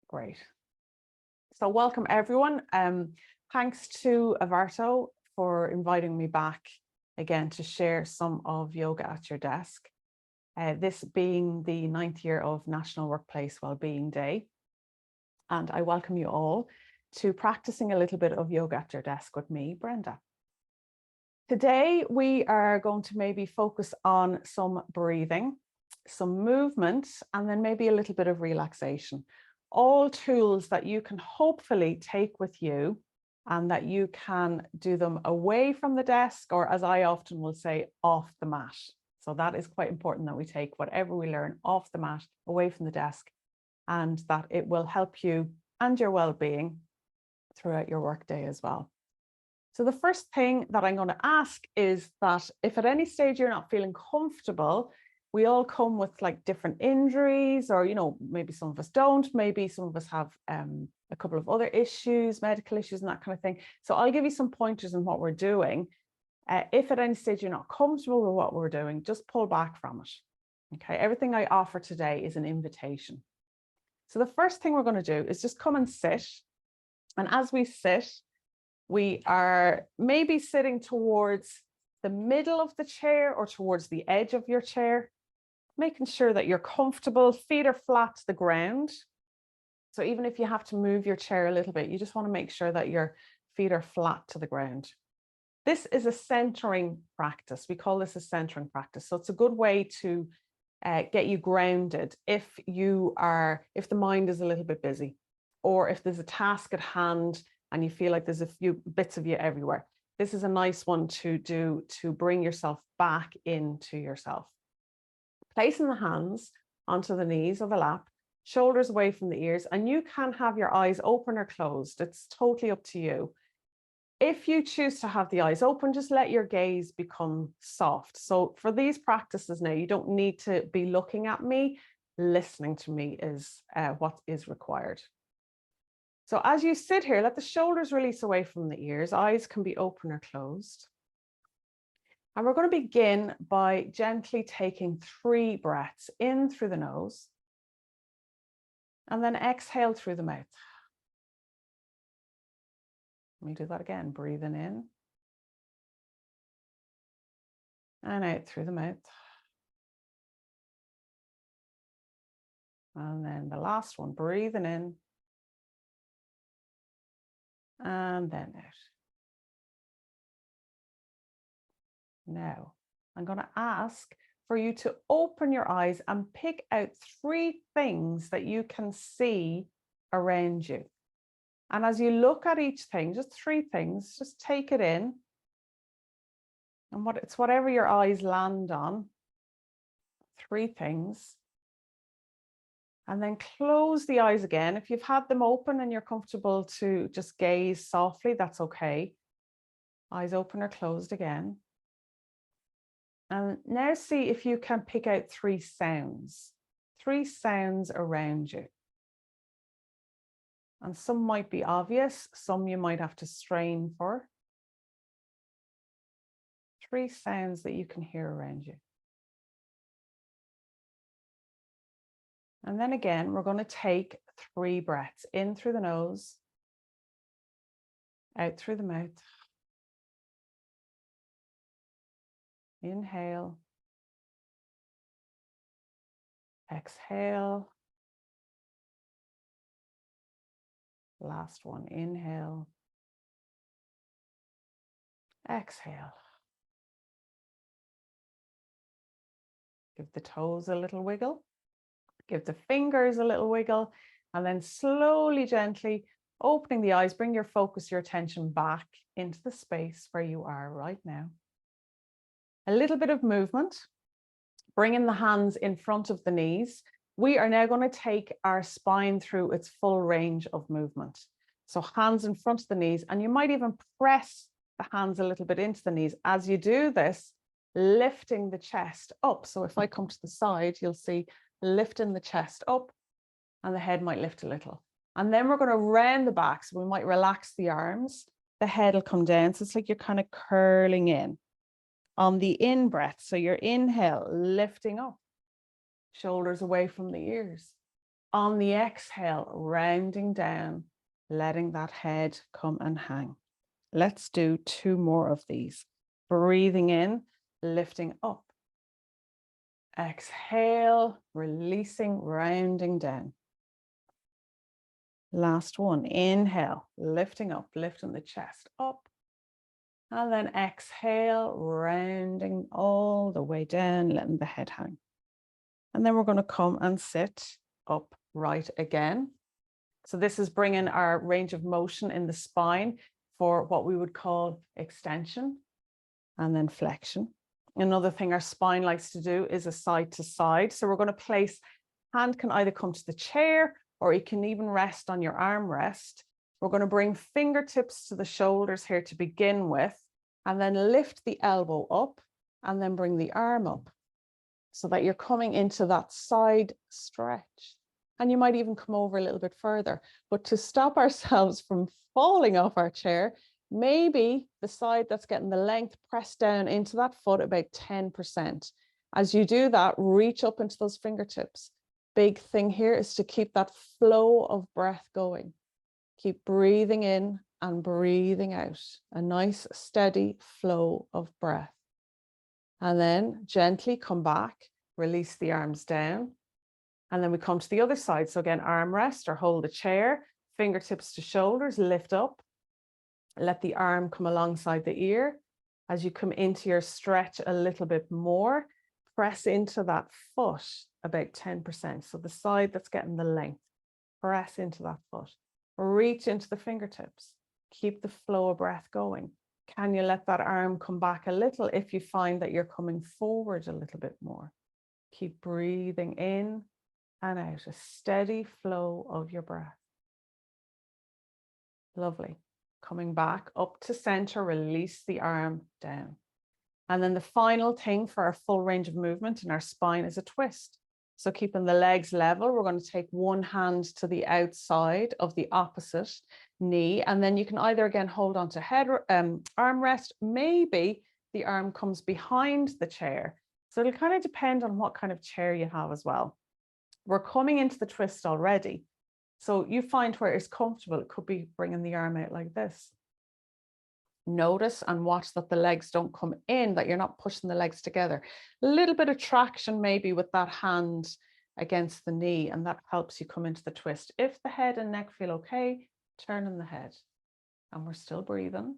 Great. So welcome everyone. Thanks to Avarto for inviting me back again to share some of Yoga at Your Desk. This being the 9th year of National Workplace Wellbeing Day. And I welcome you all to practicing a little bit of Yoga at Your Desk with me, Brenda. Today, we are going to maybe focus on some breathing, some movement, and then maybe a little bit of relaxation. All tools that you can hopefully take with you and that you can do them away from the desk, or as I often will say, off the mat. So that is quite important, that we take whatever we learn off the mat, away from the desk, and that it will help you and your well-being throughout your workday as well. So the first thing that I'm going to ask is that if at any stage you're not feeling comfortable, we all come with like different injuries, or, you know, maybe some of us don't, maybe some of us have a couple of other issues, medical issues and that kind of thing. So I'll give you some pointers in what we're doing. If at any stage you're not comfortable with what we're doing, just pull back from it. Okay, everything I offer today is an invitation. So the first thing we're going to do is just come and sit. And as we sit, we are maybe sitting towards the middle of the chair or towards the edge of your chair, making sure that you're comfortable, feet are flat to the ground. So even if you have to move your chair a little bit, you just want to make sure that your feet are flat to the ground. This is a centering practice. We call this a centering practice. So it's a good way to get you grounded if the mind is a little bit busy, or if there's a task at hand and you feel like there's a few bits of you everywhere. This is a nice one to do to bring yourself back into yourself. Placing the hands onto the knees of the lap, shoulders away from the ears, and you can have your eyes open or closed. It's totally up to you. If you choose to have the eyes open, just let your gaze become soft. So for these practices now, you don't need to be looking at me. Listening to me is what is required. So as you sit here, let the shoulders release away from the ears. Eyes can be open or closed. And we're going to begin by gently taking 3 breaths in through the nose and then exhale through the mouth. Let me do that again. Breathing in and out through the mouth. And then the last one, breathing in and then out. Now, I'm going to ask for you to open your eyes and pick out 3 things that you can see around you. And as you look at each thing, just 3 things, just take it in. And it's whatever your eyes land on, 3 things. And then close the eyes again. If you've had them open and you're comfortable to just gaze softly, that's okay. Eyes open or closed again. And now see if you can pick out 3 sounds around you. And some might be obvious, some you might have to strain for. 3 sounds that you can hear around you. And then again, we're going to take 3 breaths in through the nose, out through the mouth. Inhale. Exhale. Last one, inhale. Exhale. Give the toes a little wiggle. Give the fingers a little wiggle. And then slowly, gently opening the eyes, bring your focus, your attention back into the space where you are right now. A little bit of movement, bringing the hands in front of the knees. We are now going to take our spine through its full range of movement. So hands in front of the knees, and you might even press the hands a little bit into the knees. As you do this, lifting the chest up. So if I come to the side, you'll see lifting the chest up and the head might lift a little. And then we're going to round the back. So we might relax the arms. The head will come down. So it's like you're kind of curling in. On the in breath, so your inhale, lifting up, shoulders away from the ears. On the exhale, rounding down, letting that head come and hang. Let's do 2 more of these. Breathing in, lifting up. Exhale, releasing, rounding down. Last one, inhale, lifting up, lifting the chest up. And then exhale, rounding all the way down, letting the head hang. And then we're going to come and sit upright again. So this is bringing our range of motion in the spine for what we would call extension and then flexion. Another thing our spine likes to do is a side to side. So we're going to place, hand can either come to the chair or you can even rest on your armrest. We're going to bring fingertips to the shoulders here to begin with, and then lift the elbow up and then bring the arm up so that you're coming into that side stretch. And you might even come over a little bit further. But to stop ourselves from falling off our chair, maybe the side that's getting the length, press down into that foot about 10%. As you do that, reach up into those fingertips. Big thing here is to keep that flow of breath going. Keep breathing in and breathing out. A nice steady flow of breath. And then gently come back, release the arms down. And then we come to the other side. So again, armrest or hold a chair, fingertips to shoulders, lift up. Let the arm come alongside the ear. As you come into your stretch a little bit more, press into that foot about 10%. So the side that's getting the length, press into that foot. Reach into the fingertips. Keep the flow of breath going. Can you let that arm come back a little if you find that you're coming forward a little bit more? Keep breathing in and out, a steady flow of your breath. Lovely. Coming back up to center, release the arm down. And then the final thing for our full range of movement in our spine is a twist. So keeping the legs level, we're going to take one hand to the outside of the opposite knee. And then you can either again hold on to armrest, maybe the arm comes behind the chair. So it'll kind of depend on what kind of chair you have as well. We're coming into the twist already. So you find where it's comfortable. It could be bringing the arm out like this. Notice and watch that the legs don't come in, that you're not pushing the legs together. A little bit of traction maybe with that hand against the knee, and that helps you come into the twist. If the head and neck feel okay, turning the head. And we're still breathing.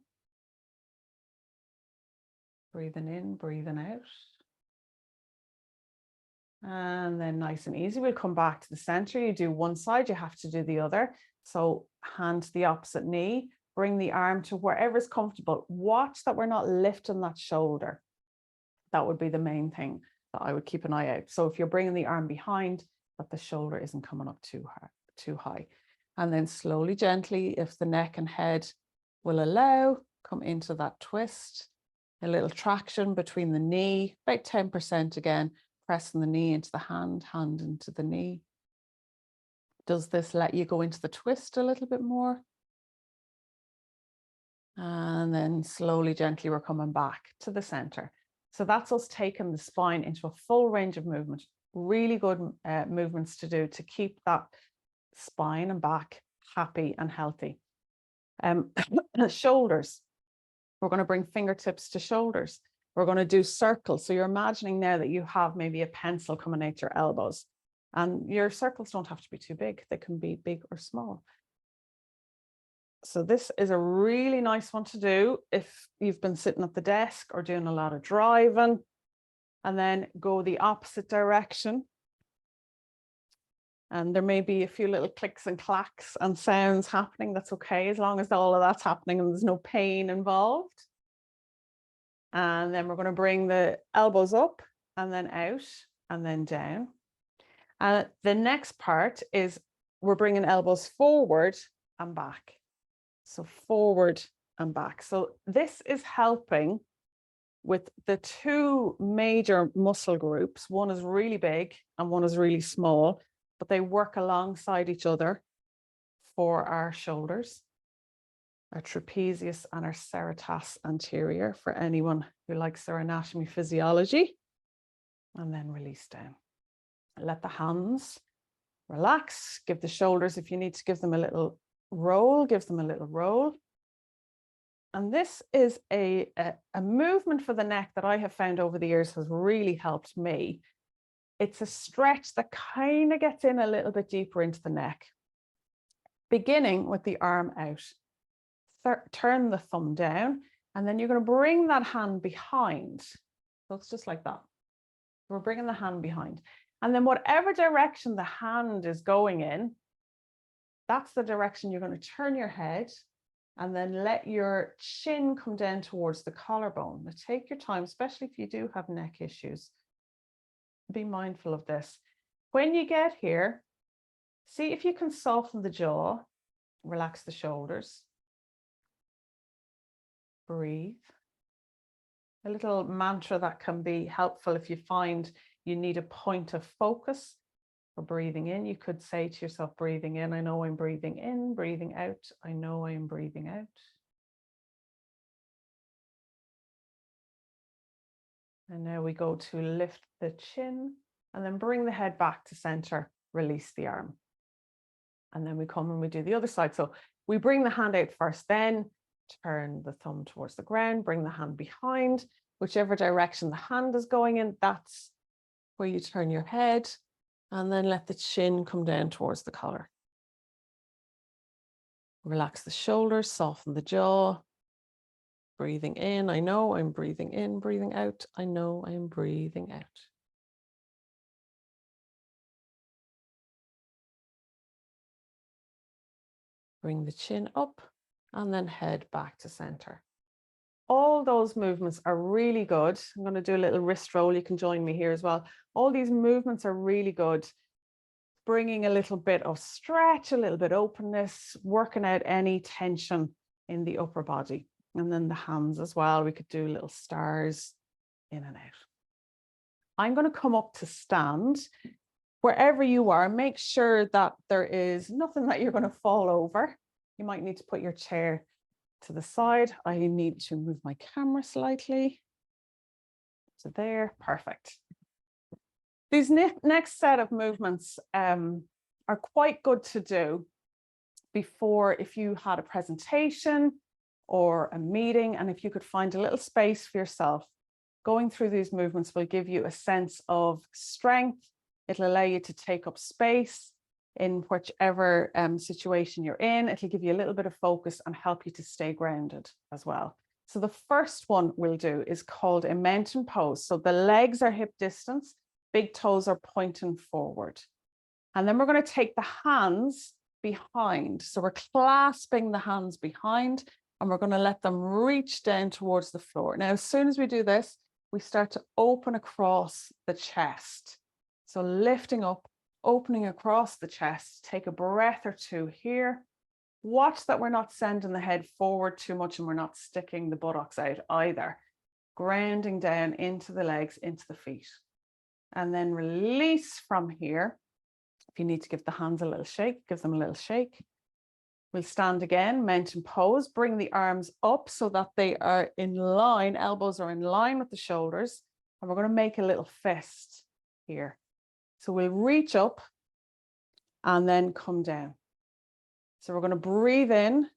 Breathing in, breathing out. And then nice and easy, we'll come back to the center. You do one side, you have to do the other. So hand to the opposite knee, bring the arm to wherever's comfortable. Watch that we're not lifting that shoulder. That would be the main thing that I would keep an eye out. So if you're bringing the arm behind, that the shoulder isn't coming up too high. And then slowly, gently, if the neck and head will allow, come into that twist. A little traction between the knee, about 10% again. Pressing the knee into the hand into the knee. Does this let you go into the twist a little bit more? And then slowly, gently, we're coming back to the center. So that's us taking the spine into a full range of movement. Really good movements to do to keep that spine and back happy and healthy. Shoulders. We're going to bring fingertips to shoulders. We're going to do circles. So you're imagining now that you have maybe a pencil coming out your elbows, and your circles don't have to be too big. They can be big or small. So this is a really nice one to do if you've been sitting at the desk or doing a lot of driving, and then go the opposite direction. And there may be a few little clicks and clacks and sounds happening. That's okay, as long as all of that's happening and there's no pain involved. And then we're going to bring the elbows up and then out and then down. And the next part is we're bringing elbows forward and back. So forward and back. So this is helping with the two major muscle groups. One is really big and one is really small, but they work alongside each other for our shoulders. Our trapezius and our serratus anterior, for anyone who likes their anatomy physiology. And then release down. Let the hands Relax, give the shoulders, if you need to give them a little roll, give them a little roll. And this is a movement for the neck that I have found over the years has really helped me. It's a stretch that kind of gets in a little bit deeper into the neck. Beginning with the arm out. Turn the thumb down, and then you're going to bring that hand behind. So it's just like that. We're bringing the hand behind. And then whatever direction the hand is going in, that's the direction you're going to turn your head, and then let your chin come down towards the collarbone. Now take your time, especially if you do have neck issues. Be mindful of this. When you get here, see if you can soften the jaw, relax the shoulders. Breathe. A little mantra that can be helpful if you find you need a point of focus for breathing in. You could say to yourself, breathing in, I know I'm breathing in, breathing out, I know I am breathing out. And now we go to lift the chin and then bring the head back to center, release the arm. And then we come and we do the other side. So we bring the hand out first, then turn the thumb towards the ground, bring the hand behind, whichever direction the hand is going in, that's where you turn your head, and then let the chin come down towards the collar. Relax the shoulders, soften the jaw. Breathing in, I know I'm breathing in, breathing out, I know I'm breathing out. Bring the chin up and then head back to center. All those movements are really good. I'm going to do a little wrist roll. You can join me here as well. All these movements are really good. Bringing a little bit of stretch, a little bit of openness, working out any tension in the upper body. And then the hands as well. We could do little stars in and out. I'm going to come up to stand. Wherever you are, make sure that there is nothing that you're going to fall over. You might need to put your chair to the side. I need to move my camera slightly. So there, perfect. These next set of movements are quite good to do before, if you had a presentation or a meeting, and if you could find a little space for yourself. Going through these movements will give you a sense of strength. It'll allow you to take up space in whichever situation you're in. It'll give you a little bit of focus and help you to stay grounded as well. So the first one we'll do is called a mountain pose. So the legs are hip distance, big toes are pointing forward. And then we're going to take the hands behind. So we're clasping the hands behind, and we're going to let them reach down towards the floor. Now, as soon as we do this, we start to open across the chest. So lifting up, opening across the chest. Take a breath or two here. Watch that we're not sending the head forward too much, and we're not sticking the buttocks out either. Grounding down into the legs, into the feet. And then release from here. If you need to give the hands a little shake, give them a little shake. We'll stand again, mountain pose. Bring the arms up so that they are in line, elbows are in line with the shoulders. And we're going to make a little fist here. So we'll reach up and then come down. So we're going to breathe in,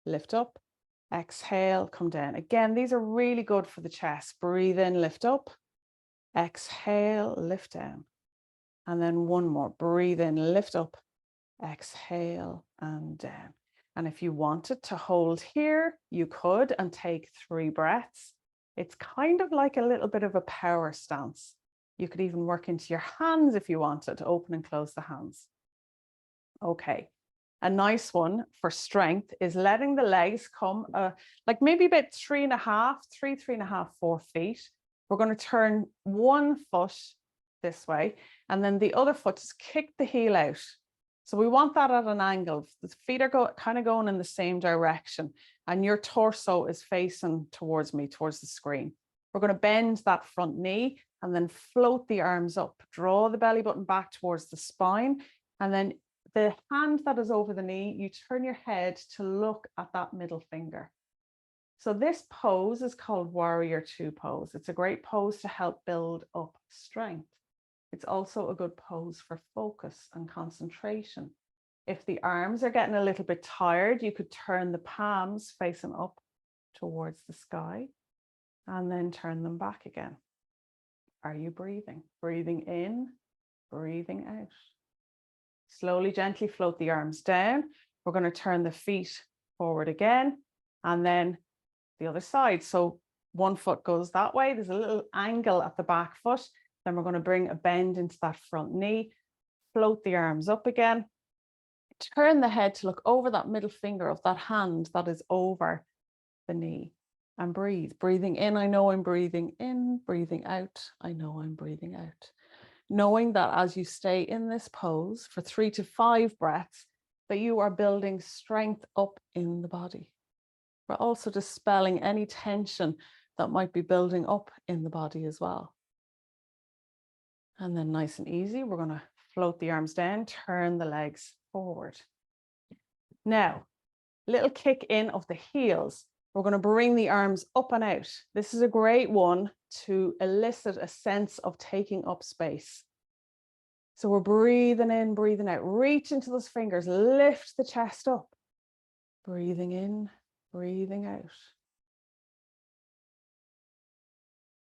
lift up, exhale, come down. Again, these are really good for the chest. Breathe in, lift up, exhale, lift down. And then one more. Breathe in, lift up, exhale, and down. And if you wanted to hold here, you could, and take 3 breaths. It's kind of like a little bit of a power stance. You could even work into your hands if you wanted to open and close the hands. Okay. A nice one for strength is letting the legs come like maybe about 3.5, 4 feet. We're going to turn one foot this way, and then the other foot, just kick the heel out. So we want that at an angle. The feet are kind of going in the same direction, and your torso is facing towards me, towards the screen. We're going to bend that front knee and then float the arms up. Draw the belly button back towards the spine, and then the hand that is over the knee, you turn your head to look at that middle finger. So this pose is called Warrior 2 pose. It's a great pose to help build up strength. It's also a good pose for focus and concentration. If the arms are getting a little bit tired, you could turn the palms facing up towards the sky and then turn them back again. Are you breathing? Breathing in, breathing out. Slowly, gently float the arms down. We're going to turn the feet forward again and then the other side. So one foot goes that way. There's a little angle at the back foot. Then we're going to bring a bend into that front knee. Float the arms up again. Turn the head to look over that middle finger of that hand that is over the knee. And breathe. Breathing in, I know I'm breathing in. Breathing out, I know I'm breathing out. Knowing that as you stay in this pose for 3 to 5 breaths, that you are building strength up in the body. We're also dispelling any tension that might be building up in the body as well. And then nice and easy, we're going to float the arms down, turn the legs forward. Now, little kick in of the heels. We're going to bring the arms up and out. This is a great one to elicit a sense of taking up space. So we're breathing in, breathing out. Reach into those fingers, lift the chest up. Breathing in, breathing out.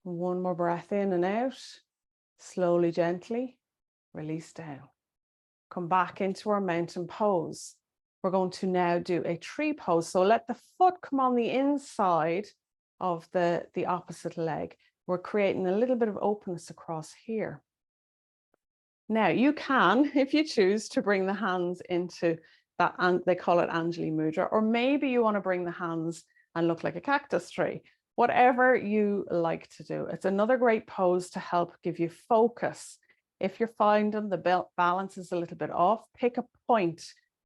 One more breath in and out. Slowly, gently, release down. Come back into our mountain pose. We're going to now do a tree pose. So let the foot come on the inside of the opposite leg. We're creating a little bit of openness across here. Now you can, if you choose, to bring the hands into that, and they call it Anjali Mudra, or maybe you want to bring the hands and look like a cactus tree. Whatever you like to do. It's another great pose to help give you focus. If you're finding the balance is a little bit off, pick a point,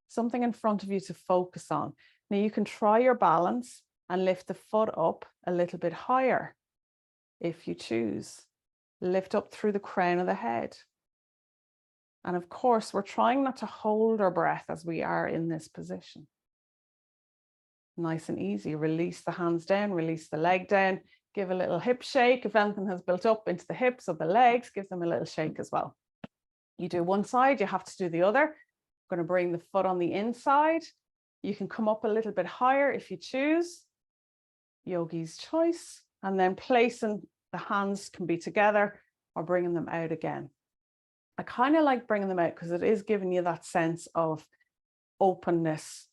something in front of you to focus on. Now you can try your balance and lift the foot up a little bit higher. If you choose, lift up through the crown of the head. And of course, we're trying not to hold our breath as we are in this position. Nice and easy. Release the hands down, release the leg down, give a little hip shake. If anything has built up into the hips or the legs, give them a little shake as well. You do one side, you have to do the other. I'm going to bring the foot on the inside. You can come up a little bit higher if you choose. Yogi's choice. And then placing the hands can be together or bringing them out again. I kind of like bringing them out because it is giving you that sense of openness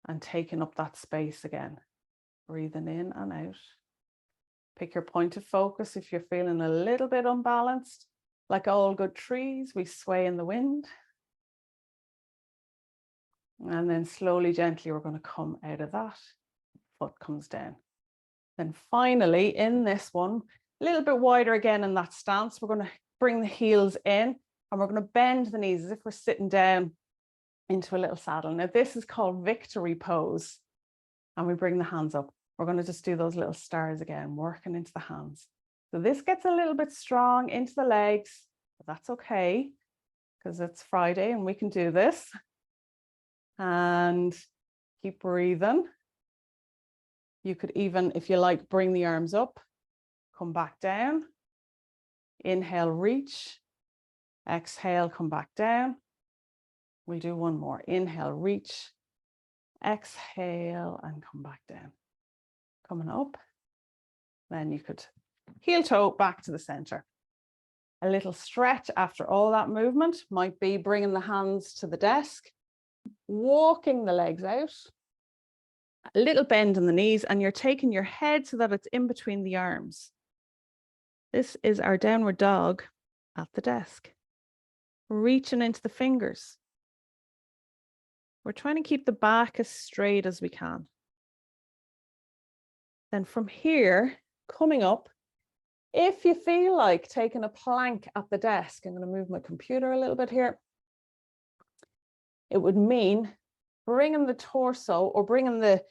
and taking up that space again. Breathing in and out. Pick your point of focus if you're feeling a little bit unbalanced. Like all good trees, we sway in the wind. And then slowly, gently, we're going to come out of that. Foot comes down. Then finally, in this one, a little bit wider again in that stance, we're going to bring the heels in and we're going to bend the knees as if we're sitting down into a little saddle. Now this is called victory pose. And we bring the hands up. We're going to just do those little stars again, working into the hands. So this gets a little bit strong into the legs, but that's okay because it's Friday and we can do this. And keep breathing. You could even, if you like, bring the arms up, come back down. Inhale, reach. Exhale, come back down. We'll do one more. Inhale, reach. Exhale, and come back down. Coming up. Then you could heel toe back to the center. A little stretch after all that movement might be bringing the hands to the desk, walking the legs out, a little bend in the knees, and you're taking your head so that it's in between the arms. This is our downward dog at the desk. Reaching into the fingers. We're trying to keep the back as straight as we can. Then from here, coming up, if you feel like taking a plank at the desk, I'm going to move my computer a little bit here. It would mean bringing the torso or bringing the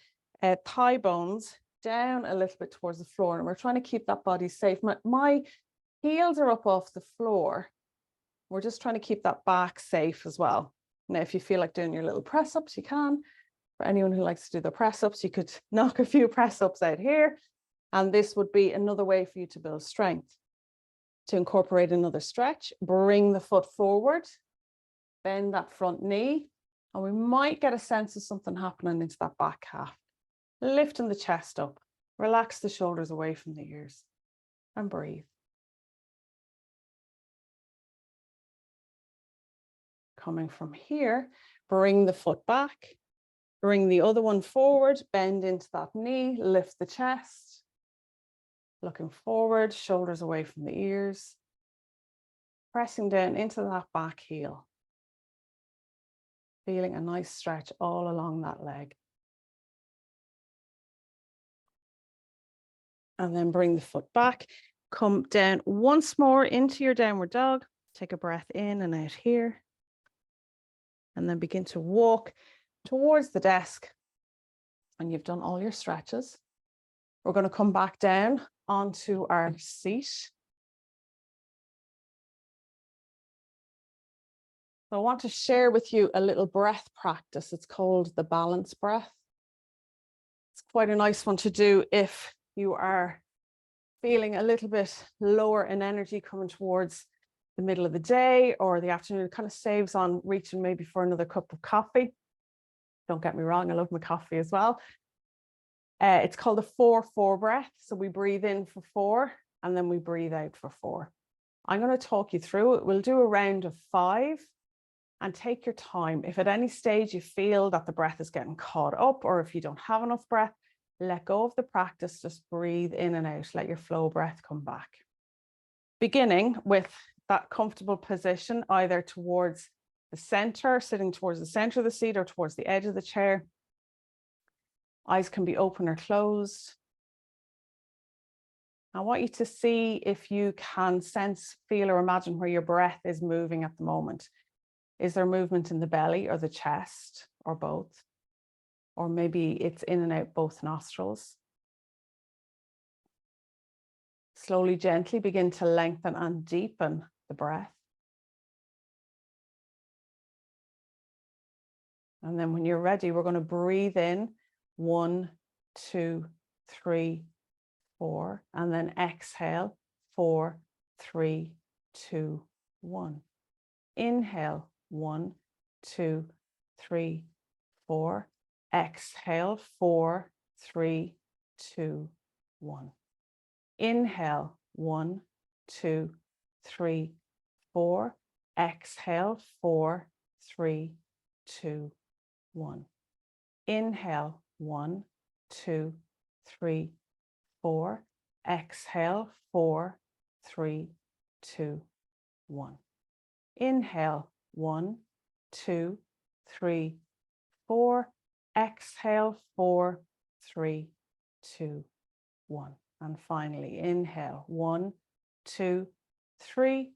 thigh bones down a little bit towards the floor. And we're trying to keep that body safe. My heels are up off the floor. We're just trying to keep that back safe as well. Now, if you feel like doing your little press-ups, you can. For anyone who likes to do the press-ups, you could knock a few press-ups out here. And this would be another way for you to build strength. To incorporate another stretch, bring the foot forward, bend that front knee, and we might get a sense of something happening into that back calf. Lifting the chest up, relax the shoulders away from the ears, and breathe. Coming from here, bring the foot back, bring the other one forward, bend into that knee, lift the chest, looking forward, shoulders away from the ears, pressing down into that back heel, feeling a nice stretch all along that leg. And then bring the foot back, come down once more into your downward dog, take a breath in and out here, and then begin to walk towards the desk. And you've done all your stretches. We're going to come back down onto our seat. So I want to share with you a little breath practice. It's called the balance breath. It's quite a nice one to do if you are feeling a little bit lower in energy coming towards the middle of the day or the afternoon. It kind of saves on reaching maybe for another cup of coffee. Don't get me wrong, I love my coffee as well. It's called the 4-4 breath. So we breathe in for 4 and then we breathe out for 4. I'm going to talk you through it. We'll do a round of 5 and take your time. If at any stage you feel that the breath is getting caught up or if you don't have enough breath, let go of the practice. Just breathe in and out. Let your flow breath come back. Beginning with that comfortable position, either towards the center, sitting towards the center of the seat or towards the edge of the chair. Eyes can be open or closed. I want you to see if you can sense, feel, or imagine where your breath is moving at the moment. Is there movement in the belly or the chest or both? Or maybe it's in and out both nostrils. Slowly, gently begin to lengthen and deepen the breath. And then when you're ready, we're going to breathe in 1, 2, 3, 4, and then exhale 4, 3, 2, 1. Inhale 1, 2, 3, 4. Exhale 4, 3, 2, 1. Inhale 1, 2, 3, 4. Exhale 4, 3, 2, 1. Inhale 1, 2, 3, 4. Exhale 4, 3, 2, 1. Inhale 1, 2, 3, 4. Exhale 4, 3, 2, 1. And finally, inhale 1, 2, 3,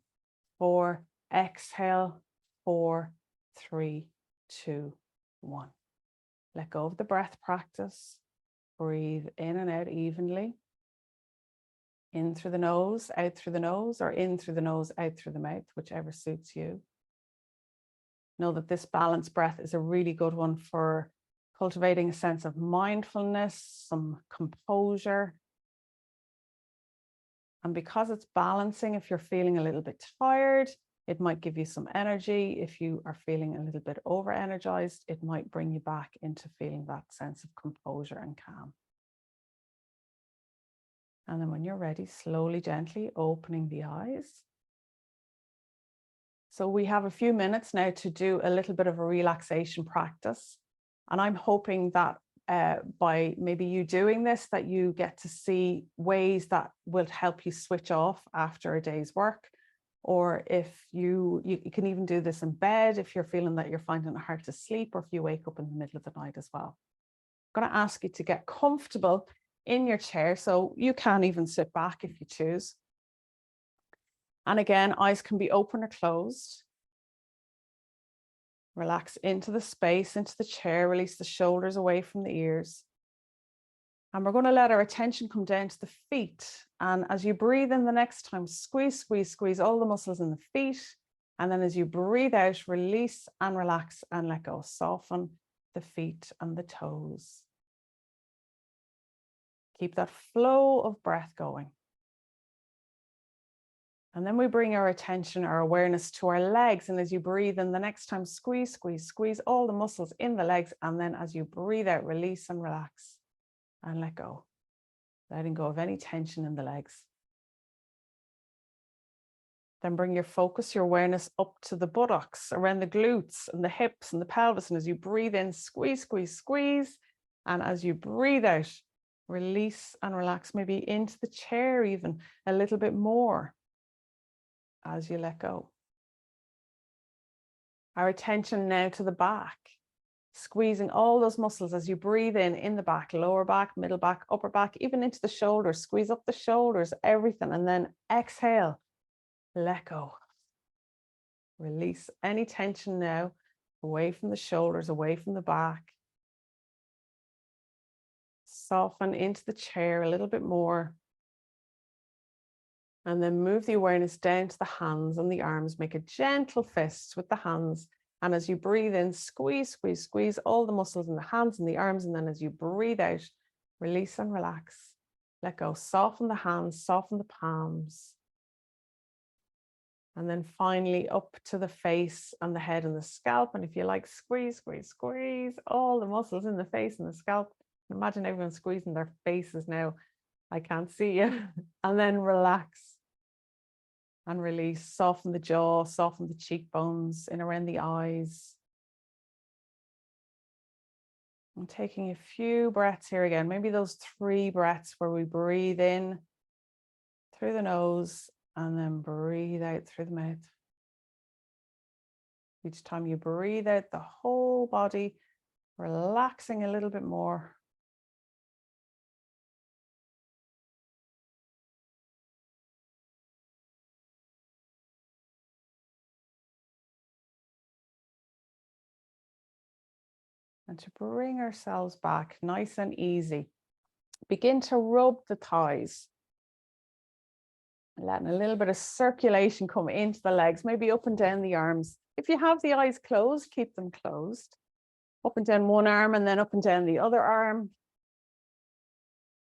4. Exhale 4, 3, 2, 1. Let go of the breath practice. Breathe in and out evenly. In through the nose, out through the nose, or in through the nose, out through the mouth, whichever suits you. Know that this balanced breath is a really good one for cultivating a sense of mindfulness, some composure. And because it's balancing, if you're feeling a little bit tired, it might give you some energy. If you are feeling a little bit over-energized, it might bring you back into feeling that sense of composure and calm. And then when you're ready, slowly, gently opening the eyes. So we have a few minutes now to do a little bit of a relaxation practice. And I'm hoping that by maybe you doing this, that you get to see ways that will help you switch off after a day's work. Or if you can even do this in bed if you're feeling that you're finding it hard to sleep, or if you wake up in the middle of the night as well. I'm going to ask you to get comfortable in your chair, so you can even sit back if you choose. And again, eyes can be open or closed. Relax into the space, into the chair, release the shoulders away from the ears. And we're going to let our attention come down to the feet. And as you breathe in the next time, squeeze, squeeze, squeeze all the muscles in the feet. And then as you breathe out, release and relax and let go. Soften the feet and the toes. Keep that flow of breath going. And then we bring our attention, our awareness to our legs. And as you breathe in the next time, squeeze, squeeze, squeeze all the muscles in the legs. And then as you breathe out, release and relax and let go. Letting go of any tension in the legs. Then bring your focus, your awareness up to the buttocks, around the glutes and the hips and the pelvis. And as you breathe in, squeeze, squeeze, squeeze. And as you breathe out, release and relax, maybe into the chair even a little bit more as you let go. Our attention now to the back, squeezing all those muscles as you breathe in the back, lower back, middle back, upper back, even into the shoulders. Squeeze up the shoulders, everything. And then exhale, let go. Release any tension now away from the shoulders, away from the back. Soften into the chair a little bit more. And then move the awareness down to the hands and the arms. Make a gentle fist with the hands. And as you breathe in, squeeze, squeeze, squeeze all the muscles in the hands and the arms. And then as you breathe out, release and relax. Let go. Soften the hands, soften the palms. And then finally up to the face and the head and the scalp. And if you like, squeeze, squeeze, squeeze all the muscles in the face and the scalp. Imagine everyone squeezing their faces now. I can't see you. And then relax and release. Soften the jaw, soften the cheekbones, in around the eyes. I'm taking a few breaths here again. Maybe those 3 breaths where we breathe in through the nose and then breathe out through the mouth. Each time you breathe out, the whole body relaxing a little bit more. And to bring ourselves back nice and easy, begin to rub the thighs. Letting a little bit of circulation come into the legs, maybe up and down the arms. If you have the eyes closed, keep them closed. Up and down one arm and then up and down the other arm.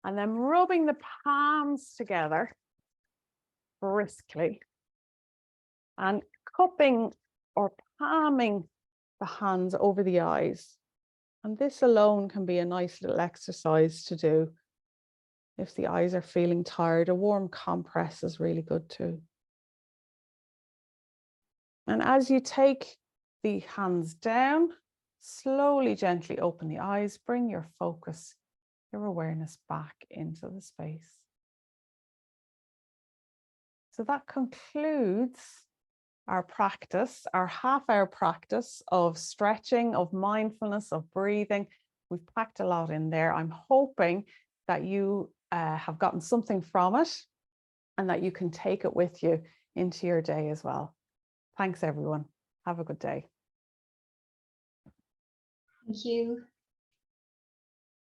And then rubbing the palms together briskly. And cupping or palming the hands over the eyes. And this alone can be a nice little exercise to do. If the eyes are feeling tired, a warm compress is really good too. And as you take the hands down, slowly, gently open the eyes, bring your focus, your awareness back into the space. So that concludes our practice, our half-hour practice of stretching, of mindfulness, of breathing. We've packed a lot in there. I'm hoping that you have gotten something from it and that you can take it with you into your day as well. Thanks, everyone. Have a good day. Thank you.